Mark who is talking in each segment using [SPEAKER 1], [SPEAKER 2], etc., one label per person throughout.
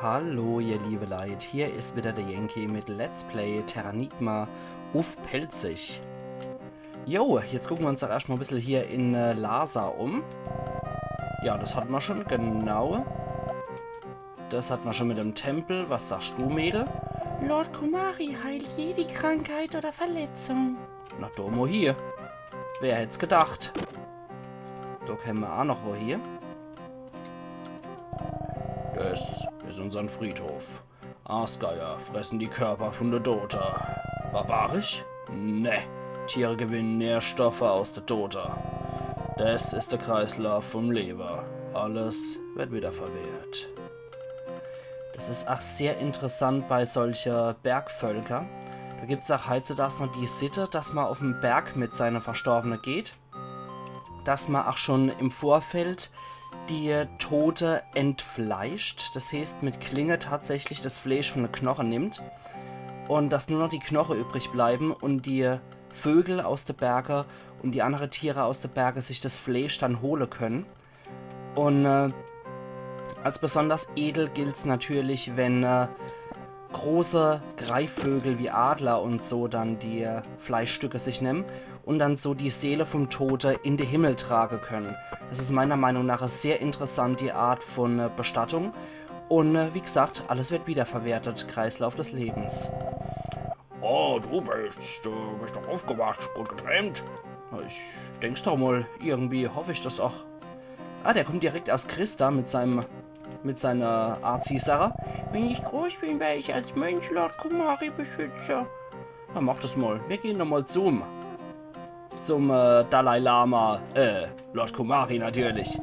[SPEAKER 1] Hallo ihr liebe Leid, hier ist wieder der Yankee mit Let's Play Terranigma auf Pelzig. Jo, jetzt gucken wir uns doch erstmal ein bisschen hier in Lhasa um. Ja, das hatten wir schon, genau. Das hatten wir schon mit dem Tempel. Was sagst du, Mädel?
[SPEAKER 2] Lord Kumari heilt jede Krankheit oder Verletzung.
[SPEAKER 1] Na, Domo hier. Wer hätt's gedacht? Da kennen wir auch noch wo hier. Das ist unser Friedhof. Aasgeier fressen die Körper von der Dota. Barbarisch? Ne. Tiere gewinnen Nährstoffe aus der Dota. Das ist der Kreislauf vom Leber. Alles wird wieder verwehrt. Das ist auch sehr interessant bei solcher Bergvölker. Da gibt es auch heutzutage noch die Sitte, dass man auf den Berg mit seiner Verstorbenen geht. Dass man auch schon im Vorfeld die Tote entfleischt. Das heißt, mit Klinge tatsächlich das Fleisch von den Knochen nimmt. Und dass nur noch die Knochen übrig bleiben und die Vögel aus den Bergen und die anderen Tiere aus den Bergen sich das Fleisch dann holen können. Und als besonders edel gilt es natürlich, wenn große Greifvögel wie Adler und so dann die Fleischstücke sich nehmen und dann so die Seele vom Tote in den Himmel tragen können. Das ist meiner Meinung nach eine sehr interessante Art von Bestattung. Und wie gesagt, alles wird wiederverwertet, Kreislauf des Lebens. Oh, du bist doch aufgewacht, gut geträumt. Ich denk's doch mal, irgendwie hoffe ich das doch. Ah, der kommt direkt aus Christa mit seiner Arzi-Sache.
[SPEAKER 2] Wenn ich groß bin, werde ich als Mönch Lord Kumari beschütze.
[SPEAKER 1] Ja, mach das mal. Wir gehen doch mal zum Dalai Lama. Lord Kumari natürlich.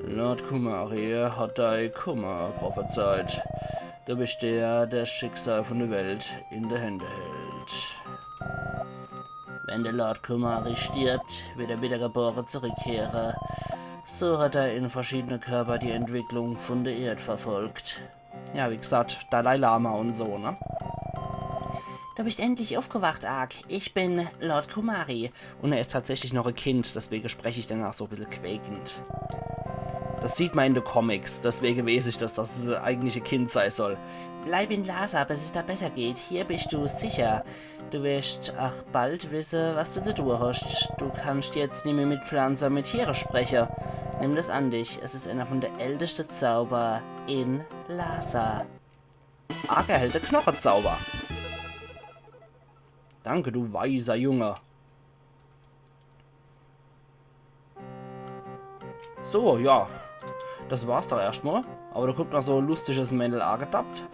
[SPEAKER 1] Lord Kumari hat dein Kummer prophezeit. Du bist der das Schicksal von der Welt in der Hände hält. Wenn der Lord Kumari stirbt, wird er wiedergeboren zurückkehren. So hat er in verschiedene Körper die Entwicklung von der Erde verfolgt. Ja, wie gesagt, Dalai Lama und so, ne?
[SPEAKER 2] Du bist endlich aufgewacht, Ark. Ich bin Lord Kumari.
[SPEAKER 1] Und er ist tatsächlich noch ein Kind, deswegen spreche ich danach so ein bisschen quäkend. Das sieht man in den Comics, deswegen weiß ich, dass das eigentlich ein Kind sein soll.
[SPEAKER 2] Bleib in Lhasa, bis es da besser geht. Hier bist du sicher. Du wirst auch bald wissen, was du zu tun hast. Du kannst jetzt nicht mehr mit Pflanzen, mit Tieren sprechen. Nimm das an dich. Es ist einer von der ältesten Zauber in Lhasa.
[SPEAKER 1] Ark erhält der Knochenzauber. Danke, du weiser Junge. So, ja. Das war's doch erstmal. Aber da kommt noch so ein lustiges Männel angetappt.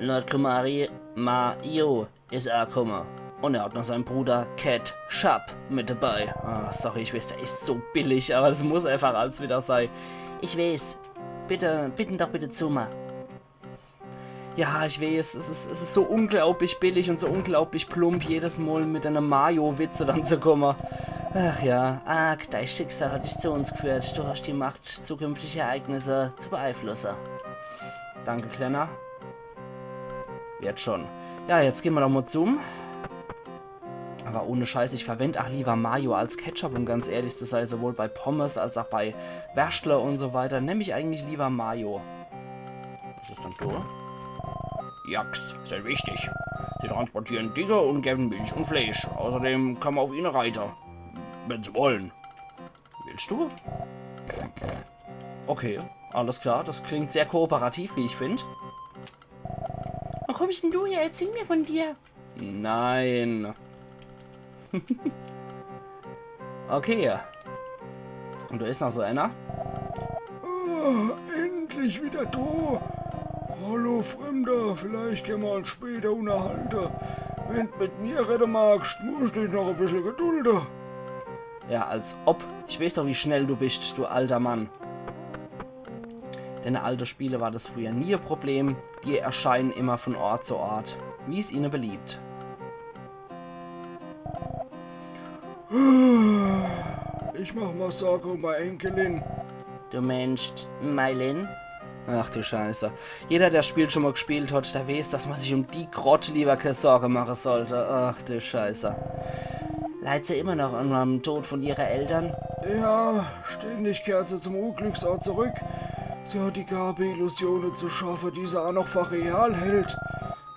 [SPEAKER 2] Lord Kumari Mayo ist angekommen.
[SPEAKER 1] Und er hat noch seinen Bruder Cat Sharp mit dabei. Ah, sorry, ich weiß, der ist so billig, aber das muss einfach alles wieder sein.
[SPEAKER 2] Ich weiß. Bitten doch bitte zu mir.
[SPEAKER 1] Ja, ich weiß, es ist so unglaublich billig und so unglaublich plump, jedes Mal mit einer Mayo-Witze dann zu kommen. Ach ja.
[SPEAKER 2] Ark, dein Schicksal hat dich zu uns geführt. Du hast die Macht, zukünftige Ereignisse zu beeinflussen.
[SPEAKER 1] Danke, Kleiner. Wird schon. Ja, jetzt gehen wir doch mal zum. Aber ohne Scheiß, ich verwende auch lieber Mayo als Ketchup, um ganz ehrlich zu sein. Sowohl bei Pommes als auch bei Würstle und so weiter. Nehme ich eigentlich lieber Mayo. Was ist denn da? Jacks, sehr wichtig. Sie transportieren Dinge und geben Milch und Fleisch. Außerdem kann man auf ihnen reiten. Wenn sie wollen. Willst du? Okay, alles klar. Das klingt sehr kooperativ, wie ich finde.
[SPEAKER 2] Wo kommst denn du her? Erzähl mir von dir.
[SPEAKER 1] Nein. Okay. Und da ist noch so einer.
[SPEAKER 3] Ah, endlich wieder da. Hallo Fremder, vielleicht können wir uns später unterhalten. Wenn du mit mir reden magst, musst du dich noch ein bisschen gedulden.
[SPEAKER 1] Ja, als ob. Ich weiß doch, wie schnell du bist, du alter Mann. Denn in alten Spiele war das früher nie ein Problem. Die erscheinen immer von Ort zu Ort, wie es ihnen beliebt.
[SPEAKER 3] Ich mach Massaker um meine Enkelin.
[SPEAKER 2] Du meinst Meilin?
[SPEAKER 1] Ach du Scheiße. Jeder, der das Spiel schon mal gespielt hat, der weiß, dass man sich um die Grotte lieber keine Sorge machen sollte. Ach du Scheiße.
[SPEAKER 2] Leidet sie immer noch an dem Tod von ihren Eltern?
[SPEAKER 3] Ja, ständig kehrt sie zum Unglücksort zurück. Sie hat die Gabe, Illusionen zu schaffen, die sie auch noch für real hält.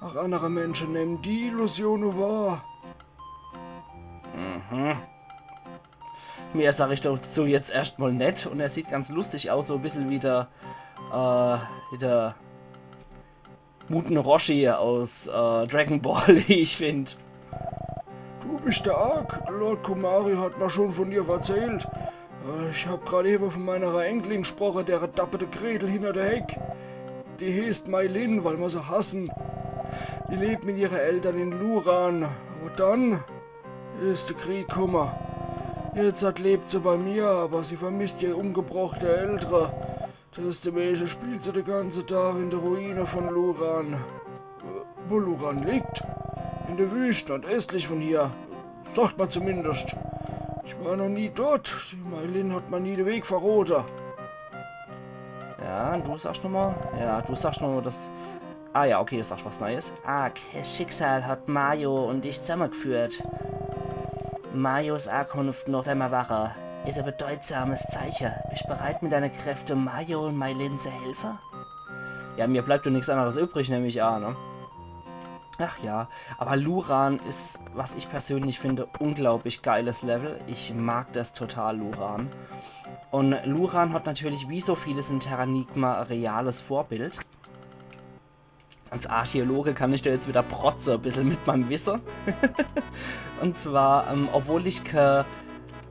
[SPEAKER 3] Auch andere Menschen nehmen die Illusionen wahr.
[SPEAKER 2] Mehr sage ich dazu jetzt erstmal nett und er sieht ganz lustig aus, so ein bisschen wie der Muten Roshi aus Dragon Ball, wie ich finde.
[SPEAKER 3] Du bist der Ark. Lord Kumari hat mir schon von dir erzählt. Ich hab gerade eben von meiner Enkelin gesprochen, der dapperte Gretel hinter der Heck. Die heißt Mailin, weil wir sie hassen. Die lebt mit ihren Eltern in Luran. Aber dann ist der Krieg gekommen. Jetzt lebt sie bei mir, aber sie vermisst ihr umgebrachte Eltern. Deswegen spielt sie den ganzen Tag in der Ruine von Luran. Wo Luran liegt? In der Wüste und östlich von hier. Sagt man zumindest. Ich war noch nie dort. Die Mailin hat mir nie den Weg verroten.
[SPEAKER 2] Ja, du sagst nochmal. Ja, du sagst nochmal das. Ah ja, okay, du sagst was Neues. Ark, das Schicksal hat Mayo und dich zusammengeführt. Mayos Ankunft noch einmal wacher ist ein bedeutsames Zeichen. Bist du bereit, mit deinen Kräften Mayo und Mailin zu helfen? Ja, mir bleibt doch nichts anderes übrig, nehme ich an, ne? Ach ja, aber Luran ist, was ich persönlich finde, unglaublich geiles Level. Ich mag das total, Luran. Und Luran hat natürlich wie so vieles in Terranigma ein reales Vorbild. Als Archäologe kann ich da jetzt wieder protzen, ein bisschen mit meinem Wissen. Und zwar, obwohl ich keine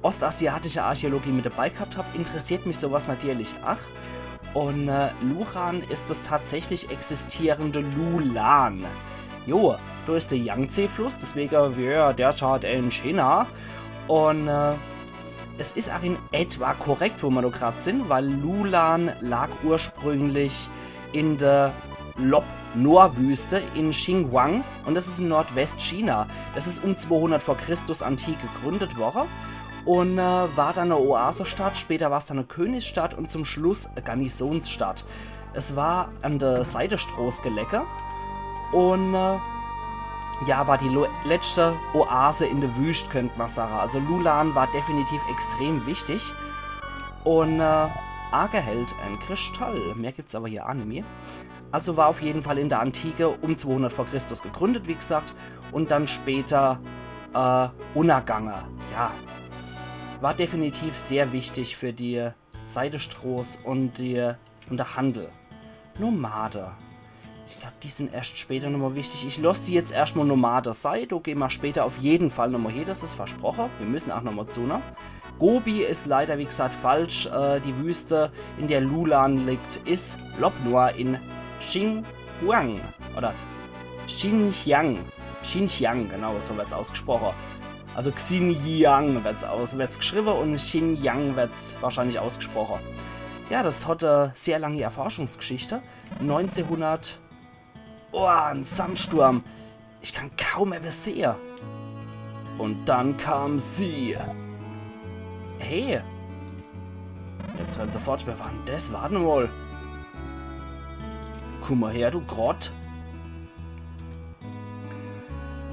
[SPEAKER 2] ostasiatische Archäologie mit dabei gehabt habe, interessiert mich sowas natürlich auch. Und Luran ist das tatsächlich existierende Lulan. Jo, da ist der Yangtze-Fluss, deswegen wäre derzeit in China. Und es ist auch in etwa korrekt, wo wir da gerade sind, weil Lulan lag ursprünglich in der Lop-Nor-Wüste in Xinjiang und das ist in Nordwestchina. Das ist um 200 vor Christus antik gegründet worden und war dann eine Oasestadt, später war es dann eine Königsstadt und zum Schluss eine Garnisonsstadt. Es war an der Seidestraße gelegen und ja, war die letzte Oase in der Wüste, könnte man sagen. Also Lulan war definitiv extrem wichtig und Arke hält ein Kristall. Mehr gibt's aber hier auch nicht mehr. Also war auf jeden Fall in der Antike um 200 vor Christus gegründet, wie gesagt, und dann später untergangen. Ja, war definitiv sehr wichtig für die Seidestraße und der Handel. Nomade. Ich glaube, die sind erst später nochmal wichtig. Ich lasse die jetzt erstmal Nomade sein. Da gehen wir später auf jeden Fall nochmal hin, das ist versprochen. Wir müssen auch nochmal zu, ne? Gobi ist leider, wie gesagt, falsch. Die Wüste, in der Lulan liegt, ist Lop-Nor in Xinjiang. Oder Xinjiang. Xinjiang, genau, so wird es ausgesprochen. Also Xinjiang wird es geschrieben und Xinjiang wird es wahrscheinlich ausgesprochen. Ja, das hat eine sehr lange Erforschungsgeschichte. 1900... Oh, ein Sandsturm. Ich kann kaum etwas sehen. Und dann kam sie. Hey. Jetzt rennt sofort. Wer war denn das? Warte mal. Komm mal her, du Grott.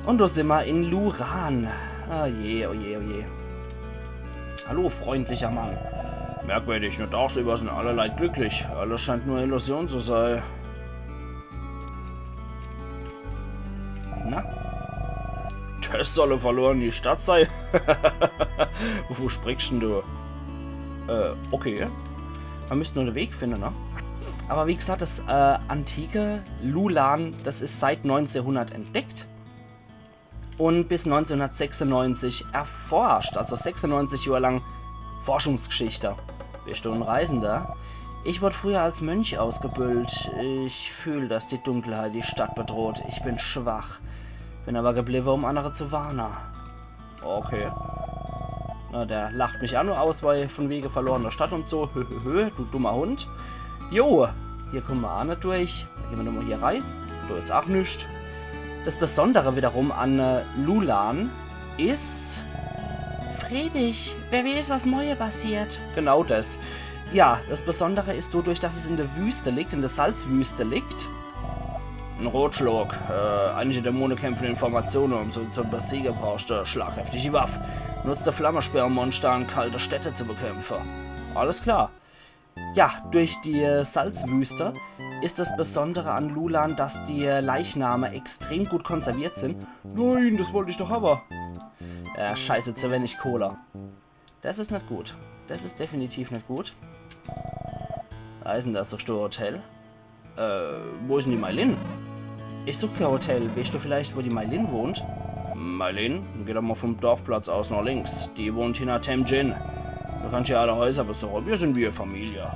[SPEAKER 2] Und da sind wir in Luran. Oh je, oh je, oh je. Hallo, freundlicher Mann.
[SPEAKER 1] Merkwürdig, nur tagsüber sind alle Leute glücklich. Alles scheint nur Illusion zu sein.
[SPEAKER 2] Na?
[SPEAKER 1] Das solle verloren die Stadt sein. Wo sprichst denn du? Okay.
[SPEAKER 2] Man müsste nur den Weg finden, ne? Aber wie gesagt, das antike Lulan, das ist seit 1900 entdeckt und bis 1996 erforscht. Also 96 Jahre lang Forschungsgeschichte. Bist du ein Reisender? Ich wurde früher als Mönch ausgebildet. Ich fühle, dass die Dunkelheit die Stadt bedroht. Ich bin schwach. Bin aber geblieben, um andere zu warnen.
[SPEAKER 1] Okay.
[SPEAKER 2] Na, der lacht mich auch nur aus, weil von wegen verlorener Stadt und so. Höhö, du dummer Hund. Jo, hier kommen wir auch nicht durch. Da gehen wir nochmal hier rein. Da ist auch nichts. Das Besondere wiederum an Lulan ist... Friedrich, wer weiß, was morgen passiert. Genau das. Ja, das Besondere ist dadurch, dass es in der Wüste liegt, in der Salzwüste liegt.
[SPEAKER 1] Ein Rotschlag. Einige Dämonen kämpfen in Formationen, um so zu besiegen brauchst du schlagkräftige Waffe. Nutzt der Flammensperrmonster, um kalte Städte zu bekämpfen.
[SPEAKER 2] Alles klar. Ja, durch die Salzwüste ist das Besondere an Lulan, dass die Leichname extrem gut konserviert sind.
[SPEAKER 1] Nein, das wollte ich doch aber.
[SPEAKER 2] Ja, scheiße, zu wenig Cola. Das ist nicht gut. Das ist definitiv nicht gut. Da ist denn das doch ein Hotel? Wo ist denn die Mailin? Ich suche kein Hotel. Weißt du vielleicht, wo die Mailin wohnt?
[SPEAKER 1] Mailin, geh doch mal vom Dorfplatz aus nach links. Die wohnt hinter Temjin. Du kannst ja alle Häuser besuchen. Wir sind wie eine Familie.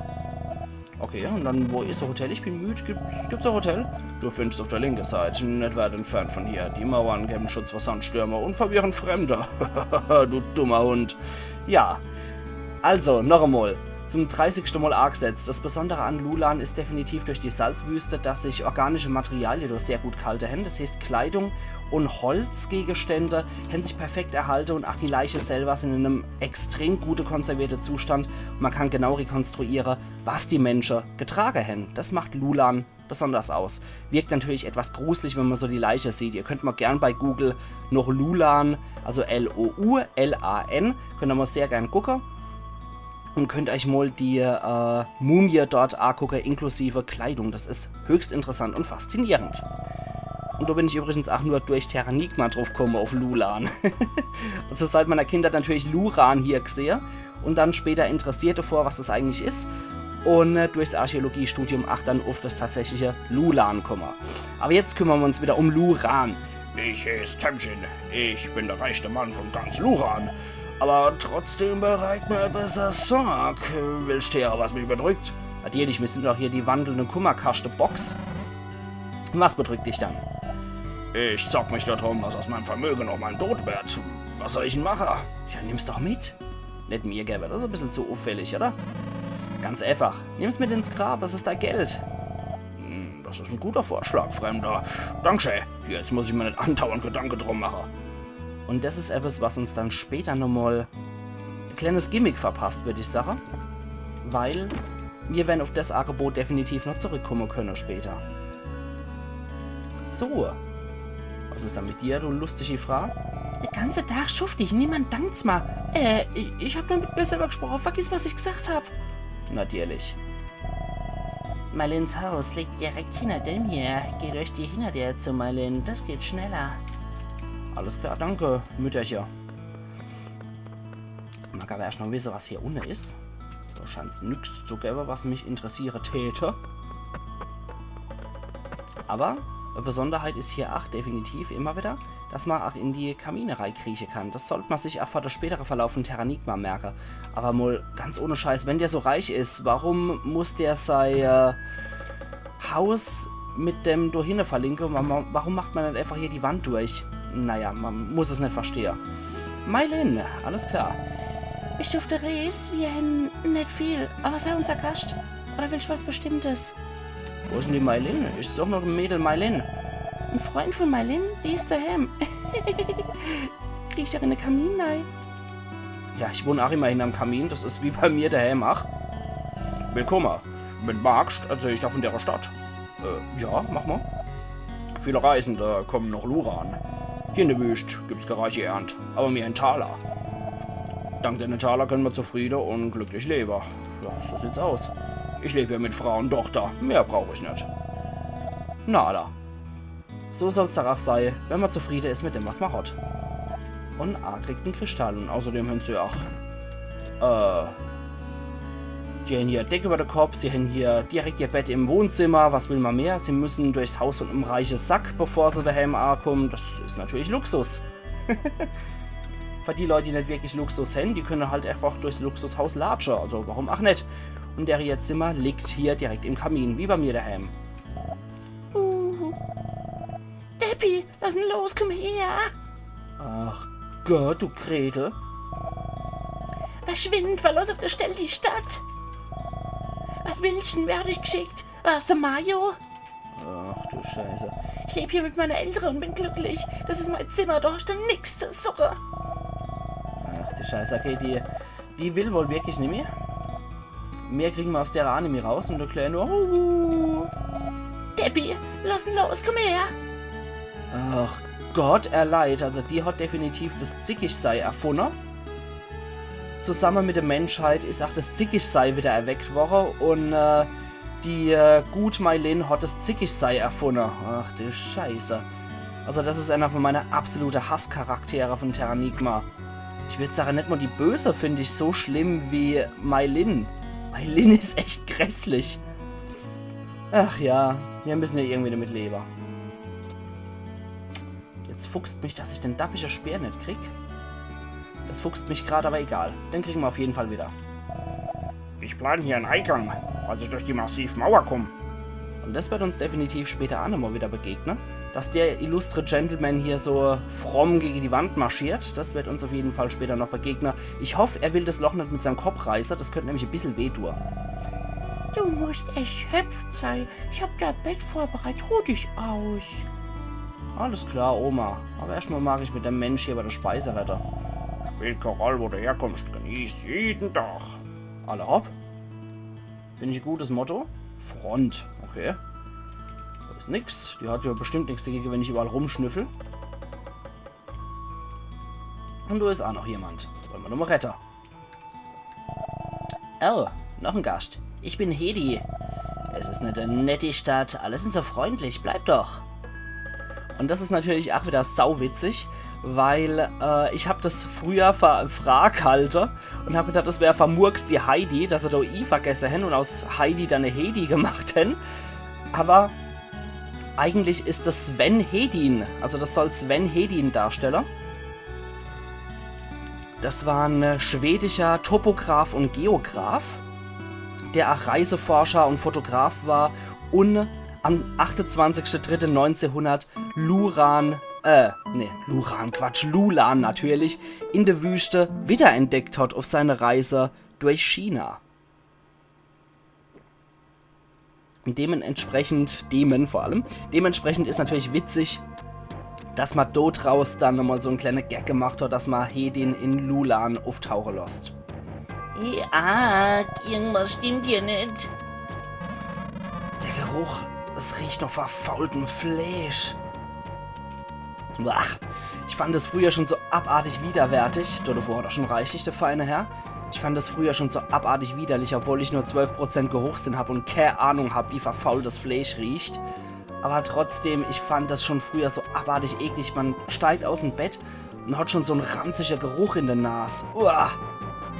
[SPEAKER 2] Okay, und dann, wo ist das Hotel? Ich bin müde. Gibt's ein Hotel?
[SPEAKER 1] Du findest auf der linken Seite, nicht weit entfernt von hier. Die Mauern geben Schutz vor Sandstürmer und verwirren Fremde. Du dummer Hund.
[SPEAKER 2] Ja. Also, noch einmal. Zum 30. Mal angesetzt. Das Besondere an Lulan ist definitiv durch die Salzwüste, dass sich organische Materialien durch sehr gut kalte Hände, das heißt Kleidung und Holzgegenstände, haben sich perfekt erhalten und auch die Leiche selber sind in einem extrem gut konservierten Zustand. Man kann genau rekonstruieren, was die Menschen getragen haben. Das macht Lulan besonders aus. Wirkt natürlich etwas gruselig, wenn man so die Leiche sieht. Ihr könnt mal gern bei Google noch Lulan, also L-O-U-L-A-N, könnt ihr mal sehr gern gucken. Und könnt euch mal die Mumie dort angucken, inklusive Kleidung. Das ist höchst interessant und faszinierend. Und da bin ich übrigens auch nur durch Terranigma drauf gekommen auf Lulan. Also seit meiner Kindheit natürlich Luran hier gesehen und dann später interessiert davor, was das eigentlich ist. Und durchs Archäologiestudium auch dann auf das tatsächliche Lulan kommen. Aber jetzt kümmern wir uns wieder um Luran.
[SPEAKER 1] Ich heiße Temjin. Ich bin der reichste Mann von ganz Luran. Aber trotzdem bereit mir besser Sorg. Willst du ja, was mich bedrückt?
[SPEAKER 2] Natürlich, wir sind doch hier die wandelnde Kummerkaste-Box. Was bedrückt dich dann?
[SPEAKER 1] Ich sorg mich darum, was aus meinem Vermögen noch mein Tod wird. Was soll ich denn machen?
[SPEAKER 2] Ja, nimm's doch mit. Nicht mir, Gabby, das ist ein bisschen zu auffällig, oder? Ganz einfach. Nimm's mit ins Grab, es ist da Geld.
[SPEAKER 1] Das ist ein guter Vorschlag, Fremder. Danke. Jetzt muss ich mir nicht andauernd Gedanken drum machen.
[SPEAKER 2] Und das ist etwas, was uns dann später nochmal ein kleines Gimmick verpasst, würde ich sagen. Weil wir werden auf das Angebot definitiv noch zurückkommen können später. So. Was ist da mit dir, du lustige Frau? Der ganze Tag schuft ich, niemand dankt's mal. Ich hab nur mit mir selber gesprochen, vergiss, was ich gesagt hab. Natürlich. Marlins Haus liegt direkt hinter dem hier. Geht euch die hinter dir zu Marlin, das geht schneller. Alles klar, danke, Mütterchen. Man kann aber erst noch wissen, was hier unten ist. Da scheint es nichts zu geben, was mich interessieren täte. Aber eine Besonderheit ist hier auch definitiv immer wieder, dass man auch in die Kamine reinkriechen kann. Das sollte man sich auch für den späteren Verlauf von Terranigma merken. Aber mal ganz ohne Scheiß, wenn der so reich ist, warum muss der sein Haus mit dem dahinter verlinken? Warum macht man nicht einfach hier die Wand durch? Naja, man muss es nicht verstehen. Mailin, alles klar. Ich durfte Reis, wir haben nicht viel, aber sei unser Gast. Oder willst du was Bestimmtes? Wo ist denn die Mailin? Ich suche noch ein Mädel Mailin. Ein Freund von Mailin, die ist daheim. Riecht doch in den Kamin rein. Ja, ich wohne auch immer hinterm Kamin, das ist wie bei mir daheim, ach.
[SPEAKER 1] Willkommen. Wenn magst, erzähl ich da von der Stadt.
[SPEAKER 2] Ja, mach mal.
[SPEAKER 1] Viele Reisende kommen nach Luran. Hier in der Wüste gibt's keine reiche Ernte, aber mir ein Taler. Dank der Taler können wir zufrieden und glücklich leben. Ja, so sieht's aus. Ich lebe hier mit Frau und Tochter, mehr brauche ich nicht.
[SPEAKER 2] Na da. So soll's auch sein, wenn man zufrieden ist mit dem, was man hat. Und A kriegt einen Kristall und außerdem haben sie auch die haben hier Decke über den Kopf, sie haben hier direkt ihr Bett im Wohnzimmer, was will man mehr? Sie müssen durchs Haus und im reichen Sack, bevor sie daheim ankommen. Das ist natürlich Luxus. Für die Leute, die nicht wirklich Luxus haben, die können halt einfach durchs Luxushaus latschen, also warum auch nicht? Und der ihr Zimmer liegt hier direkt im Kamin, wie bei mir daheim. Deppi, lass ihn los, komm her! Ach Gott, du Gretel. Verschwind, verlass auf der Stelle die Stadt! Was willst du denn? Wer hat dich geschickt? Warst du Mario? Ach du Scheiße. Ich lebe hier mit meiner Eltern und bin glücklich. Das ist mein Zimmer, da hast du nichts zu suchen. Ach du Scheiße, okay, die will wohl wirklich nicht mehr. Mehr kriegen wir aus der Anime raus und erklären nur... Deppi, lass ihn los, komm her! Ach Gott, erleid, also die hat definitiv das Zickigsein erfunden.
[SPEAKER 1] zusammen mit der Menschheit ist auch das Zickischsei wieder erweckt worden und die Gut Mailin hat das Zickischsei erfunden. Ach du Scheiße. Also das ist einer von meiner absoluten Hasscharaktere von Terranigma. Ich würde sagen, nicht mal die Böse finde ich so schlimm wie Mailin. Mailin ist echt grässlich. Ach ja, wir müssen ja irgendwie damit leben. Jetzt fuchst mich, dass ich den dappischen Speer nicht krieg. Das fuchst mich gerade, aber egal. Den kriegen wir auf jeden Fall wieder.
[SPEAKER 3] Ich plane hier einen Eingang, als ich durch die massive Mauer komme.
[SPEAKER 1] Und das wird uns definitiv später auch nochmal wieder begegnen. Dass der illustre Gentleman hier so fromm gegen die Wand marschiert, das wird uns auf jeden Fall später noch begegnen. Ich hoffe, er will das Loch nicht mit seinem Kopf reißen, das könnte nämlich ein bisschen wehtun.
[SPEAKER 2] Du musst erschöpft sein. Ich hab dein Bett vorbereitet. Ruh dich aus.
[SPEAKER 1] Alles klar, Oma. Aber erstmal mag ich mit dem Mensch hier bei der Speisewetter.
[SPEAKER 3] Spielt keine Rolle, wo du herkommst. Genießt jeden Tag.
[SPEAKER 1] Alle hopp. Finde ich ein gutes Motto. Front. Okay. Da ist nix. Die hat ja bestimmt nichts dagegen, wenn ich überall rumschnüffel. Und du ist auch noch jemand. Wollen wir nochmal retten.
[SPEAKER 2] Oh, noch ein Gast. Ich bin Hedi. Es ist eine nette Stadt. Alle sind so freundlich. Bleib doch.
[SPEAKER 1] Und das ist natürlich auch wieder sauwitzig, weil ich habe das früher verfraghalten und habe gedacht, das wäre vermurks die Heidi, dass er da I vergessen hätten und aus Heidi dann eine Hedi gemacht hätten. Aber eigentlich ist das Sven Hedin, also das soll Sven Hedin darstellen. Das war ein schwedischer Topograph und Geograph, der auch Reiseforscher und Fotograf war und am 28.03.1900 Lulan natürlich, in der Wüste wiederentdeckt hat auf seiner Reise durch China. Dementsprechend ist natürlich witzig, dass man dort raus dann nochmal so einen kleinen Gag gemacht hat, dass man Hedin in Lulan auftauchen lässt.
[SPEAKER 2] Ja, irgendwas stimmt hier nicht.
[SPEAKER 1] Der Geruch, es riecht nach verfaultem Fleisch. Ach, ich fand es früher schon so abartig widerwärtig. Dort vorher doch schon reichlich, der feine Herr. Ich fand es früher schon so abartig widerlich, obwohl ich nur 12% Geruchssinn habe und keine Ahnung habe, wie verfaultes Fleisch riecht. Aber trotzdem, ich fand das schon früher so abartig eklig. Man steigt aus dem Bett und hat schon so einen ranziger Geruch in der Nase. Uah.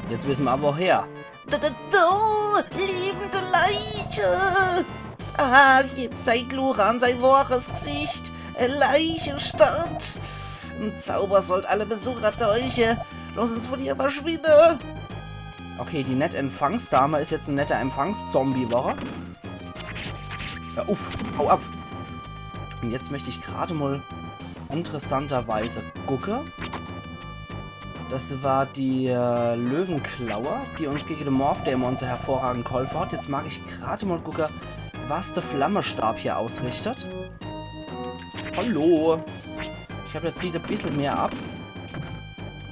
[SPEAKER 1] Jetzt wissen wir aber woher.
[SPEAKER 2] Liebende Leiche! Ah, jetzt zeigt Luran sein wahres Gesicht. Leichenstadt. Ein Zauber sollt alle Besucher täuschen. Lass uns von hier verschwinden.
[SPEAKER 1] Okay, die nette Empfangsdame ist jetzt ein netter Empfangszombie-Woche. Ja, uff, hau ab. Und jetzt möchte ich gerade mal interessanterweise gucken. Das war die Löwenklauer, die uns gegen den Morph-Dämon so hervorragend geholfen hat. Jetzt mag ich gerade mal gucken, was der Flammestab hier ausrichtet. Hallo. Ich habe jetzt zieht ein bisschen mehr ab.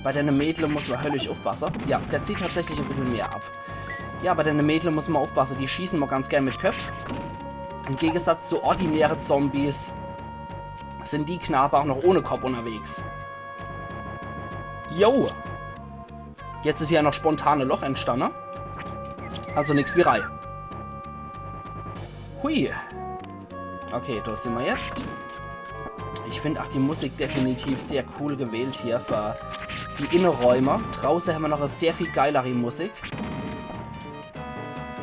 [SPEAKER 1] Bei der Mädle muss man höllisch aufpassen. Ja, der zieht tatsächlich ein bisschen mehr ab. Ja, bei der Mädle muss man aufpassen. Die schießen mal ganz gern mit Köpfen. Im Gegensatz zu ordinären Zombies sind die Knabe auch noch ohne Kopf unterwegs. Jo. Jetzt ist hier noch spontane Loch entstanden. Also nichts wie Rei. Hui. Okay, da sind wir jetzt. Ich finde auch die Musik definitiv sehr cool gewählt hier für die Innenräume. Draußen haben wir noch eine sehr viel geilere Musik.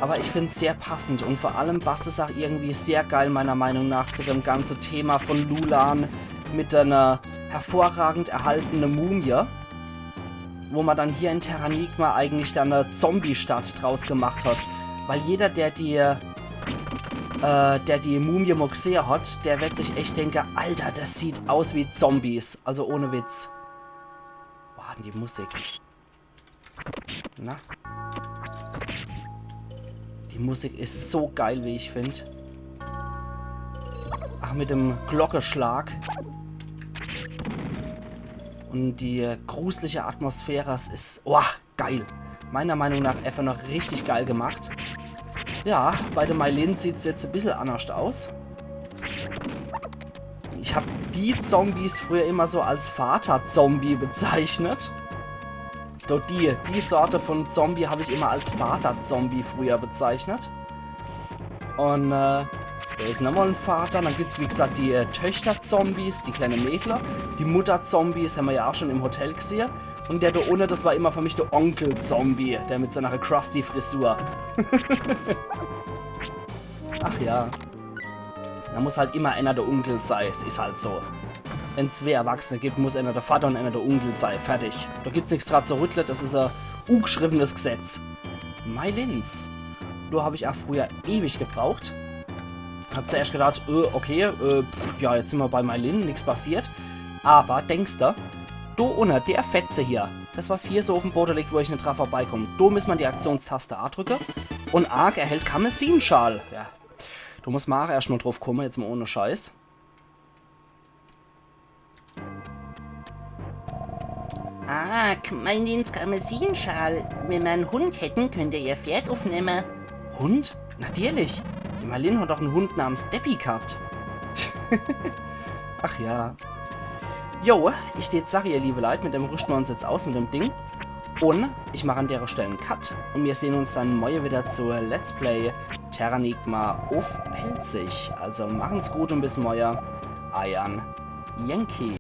[SPEAKER 1] Aber ich finde es sehr passend und vor allem passt es auch irgendwie sehr geil meiner Meinung nach zu dem ganzen Thema von Lulan mit einer hervorragend erhaltenen Mumie, wo man dann hier in Terranigma eigentlich dann eine Zombie-Stadt draus gemacht hat. Weil jeder, der die Mumie mal gesehen hat, der wird sich echt denken, Alter, das sieht aus wie Zombies. Also ohne Witz. Boah, die Musik. Na? Die Musik ist so geil, wie ich finde. Ach, mit dem Glockenschlag. Und die gruselige Atmosphäre, es ist, oh, geil. Meiner Meinung nach einfach noch richtig geil gemacht. Ja, bei der Mailin sieht es jetzt ein bisschen anders aus. Ich habe die Zombies früher immer so als Vater-Zombie bezeichnet. Die Sorte von Zombie habe ich immer als Vater-Zombie früher bezeichnet. Und da ist nochmal ein Vater. Dann gibt es, wie gesagt, die Töchter-Zombies, die kleinen Mädler. Die Mutter-Zombies haben wir ja auch schon im Hotel gesehen. Und der da ohne, das war immer für mich der Onkel-Zombie, der mit seiner Krusty-Frisur. Ach ja. Da muss halt immer einer der Onkel sein, es ist halt so. Wenn es zwei Erwachsene gibt, muss einer der Vater und einer der Onkel sein, fertig. Da gibt's nichts dran zu rütteln, das ist ein ungeschriebenes Gesetz. Mylins. Da habe ich auch früher ewig gebraucht. Hab zuerst gedacht, okay, ja, jetzt sind wir bei Mylin, nichts passiert. Aber denkst du, da unter der Fetze hier, das was hier so auf dem Boden liegt, wo ich nicht drauf vorbeikomme, da muss man die Aktionstaste A drücken und Arg erhält Karmesinschal. Ja, da muss man auch erst mal drauf kommen, jetzt mal ohne Scheiß.
[SPEAKER 2] Ah, Mylins Karmesinschal. Wenn wir einen Hund hätten, könnte ihr Pferd aufnehmen.
[SPEAKER 1] Hund? Natürlich. Die Mylin hat doch einen Hund namens Deppy gehabt. Ach ja. Jo, ich steht Sache, ihr liebe Leute, mit dem rüsten wir uns jetzt aus mit dem Ding. Und ich mache an der Stelle einen Cut. Und wir sehen uns dann morgen wieder zur Let's Play Terranigma auf Pelzig. Also machen's gut und bis morgen. Ian Yankee.